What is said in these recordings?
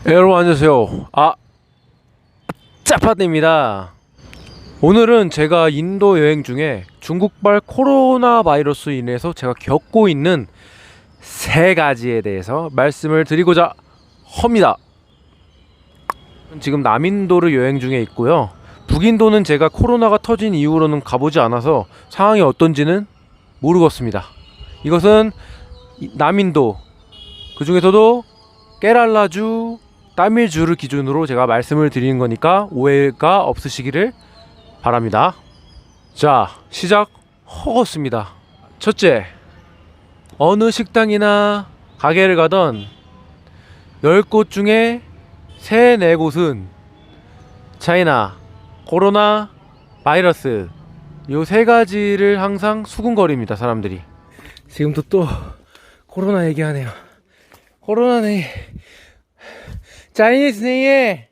여러분 안녕하세요. 짜파입니다. 오늘은 제가 인도 여행 중에 중국발 코로나 바이러스 인해서 제가 겪고 있는 세 가지에 대해서 말씀을 드리고자 합니다. 지금 남인도를 여행 중에 있고요. 북인도는 제가 코로나가 터진 이후로는 가보지 않아서 상황이 어떤지는 모르겠습니다. 이것은 남인도, 그 중에서도 깨랄라주, 따밀주를 기준으로 제가 말씀을 드리는 거니까 오해가 없으시기를 바랍니다. 자, 시작하겠습니다. 첫째, 어느 식당이나 가게를 가던 10곳 중에 3, 4곳은 차이나, 코로나, 바이러스 요 세 가지를 항상 수군거립니다. 사람들이. 지금도 또 코로나 얘기하네요. 코로나네. Chinese नहीं है,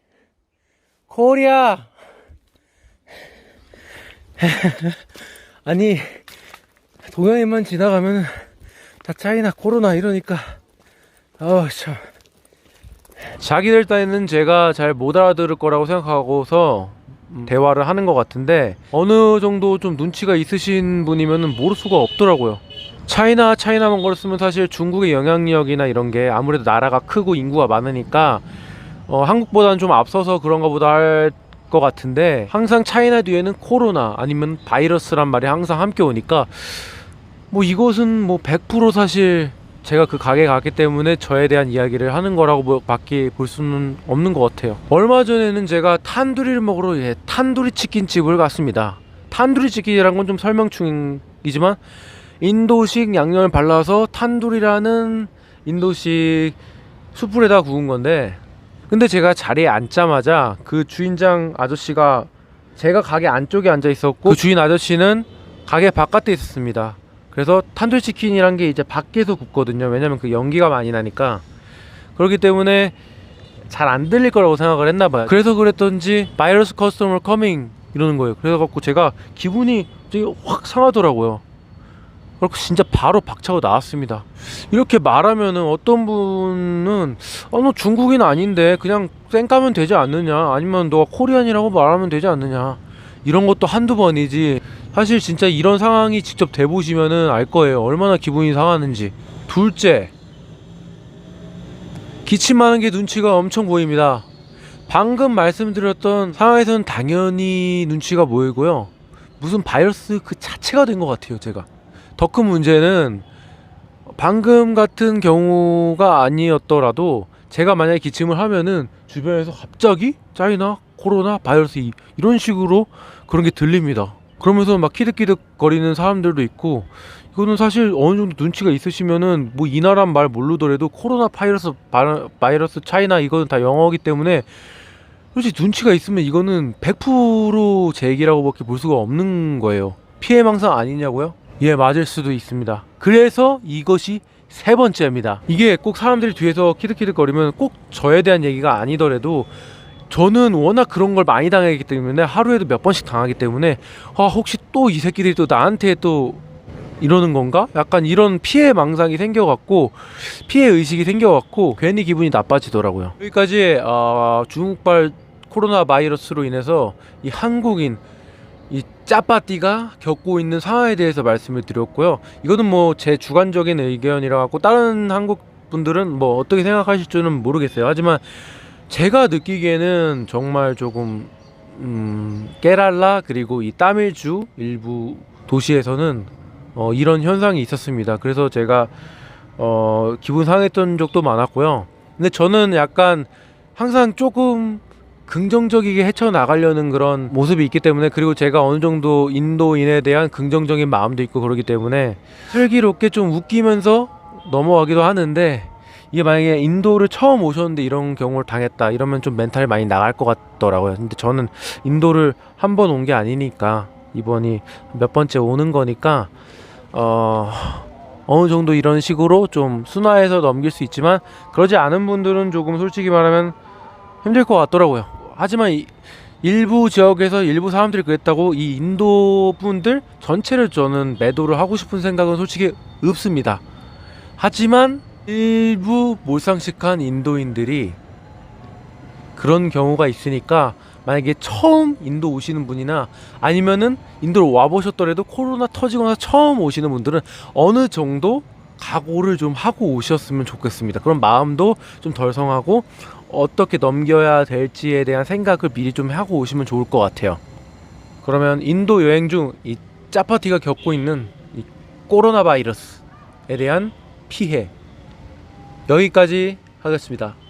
코리아. 아니, 동양인만 지나가면 다 차이나 코로나 이러니까 참. 자기들 따위는 제가 잘 못 알아들을 거라고 생각하고서 대화를 하는 것 같은데, 어느 정도 좀 눈치가 있으신 분이면 모를 수가 없더라고요. 차이나만 걸었으면 사실 중국의 영향력이나 이런 게 아무래도 나라가 크고 인구가 많으니까 한국보다는 좀 앞서서 그런가 보다 할 것 같은데, 항상 차이나 뒤에는 코로나 아니면 바이러스란 말이 항상 함께 오니까 이것은 100% 사실 제가 그 가게 갔기 때문에 저에 대한 이야기를 하는 거라고 밖에 볼 수는 없는 것 같아요. 얼마 전에는 제가 탄두리를 먹으러 탄두리 치킨집을 갔습니다. 탄두리 치킨이란 건 좀 설명충이지만 인도식 양념을 발라서 탄두리라는 인도식 숯불에다 구운 건데, 근데 제가 자리에 앉자마자 그 주인장 아저씨가 제가 가게 안쪽에 앉아 있었고, 그 주인 아저씨는 가게 바깥에 있었습니다. 그래서 탄두리 치킨이란 게 이제 밖에서 굽거든요. 왜냐면 그 연기가 많이 나니까. 그렇기 때문에 잘 안 들릴 거라고 생각을 했나봐요. 그래서 그랬던지 바이러스 커스터머 커밍 이러는 거예요. 그래갖고 제가 기분이 되게 확 상하더라고요. 그렇고 진짜 바로 박차고 나왔습니다. 이렇게 말하면은 어떤 분은 너 중국인 아닌데 그냥 쌩까면 되지 않느냐, 아니면 너가 코리안이라고 말하면 되지 않느냐, 이런 것도 한두 번이지 사실 진짜 이런 상황이 직접 돼보시면은 알 거예요. 얼마나 기분이 상하는지. 둘째, 기침하는 게 눈치가 엄청 보입니다. 방금 말씀드렸던 상황에서는 당연히 눈치가 보이고요. 무슨 바이러스 그 자체가 된 것 같아요. 제가 더 큰 문제는 방금 같은 경우가 아니었더라도 제가 만약에 기침을 하면은 주변에서 갑자기 차이나, 코로나, 바이러스 이런 식으로 그런 게 들립니다. 그러면서 막 키득키득 거리는 사람들도 있고, 이거는 사실 어느 정도 눈치가 있으시면은 이 나라 말 모르더라도 코로나, 바이러스, 차이나 이거는 다 영어이기 때문에 솔직히 눈치가 있으면 이거는 100%제 얘기라고 밖에 볼 수가 없는 거예요. 피해망상 아니냐고요? 예, 맞을 수도 있습니다. 그래서 이것이 세 번째입니다. 이게 꼭 사람들이 뒤에서 키득키득 거리면 꼭 저에 대한 얘기가 아니더라도 저는 워낙 그런 걸 많이 당하기 때문에, 하루에도 몇 번씩 당하기 때문에 혹시 또 이 새끼들이 또 나한테 또 이러는 건가? 약간 이런 피해 망상이 생겨갖고, 피해 의식이 생겨갖고 괜히 기분이 나빠지더라고요. 여기까지 중국발 코로나 바이러스로 인해서 이 한국인, 이 짜파띠가 겪고 있는 상황에 대해서 말씀을 드렸고요. 이거는 제 주관적인 의견이라 갖고 다른 한국 분들은 어떻게 생각하실 줄은 모르겠어요. 하지만 제가 느끼기에는 정말 조금 깨랄라 그리고 이 따밀주 일부 도시에서는 이런 현상이 있었습니다. 그래서 제가 기분 상했던 적도 많았고요. 근데 저는 약간 항상 조금 긍정적이게 헤쳐나가려는 그런 모습이 있기 때문에, 그리고 제가 어느 정도 인도인에 대한 긍정적인 마음도 있고 그렇기 때문에 슬기롭게 좀 웃기면서 넘어가기도 하는데, 이게 만약에 인도를 처음 오셨는데 이런 경우를 당했다 이러면 좀 멘탈이 많이 나갈 것 같더라고요. 근데 저는 인도를 한 번 온 게 아니니까, 이번이 몇 번째 오는 거니까 어느 정도 이런 식으로 좀 순화해서 넘길 수 있지만, 그러지 않은 분들은 조금 솔직히 말하면 힘들 것 같더라고요. 하지만 일부 지역에서 일부 사람들이 그랬다고 이 인도 분들 전체를 저는 매도를 하고 싶은 생각은 솔직히 없습니다. 하지만 일부 몰상식한 인도인들이 그런 경우가 있으니까 만약에 처음 인도 오시는 분이나 아니면은 인도를 와보셨더라도 코로나 터지거나 처음 오시는 분들은 어느 정도 각오를 좀 하고 오셨으면 좋겠습니다. 그런 마음도 좀 덜 성하고 어떻게 넘겨야 될지에 대한 생각을 미리 좀 하고 오시면 좋을 것 같아요. 그러면 인도 여행 중 이 짜파티가 겪고 있는 이 코로나 바이러스에 대한 피해 여기까지 하겠습니다.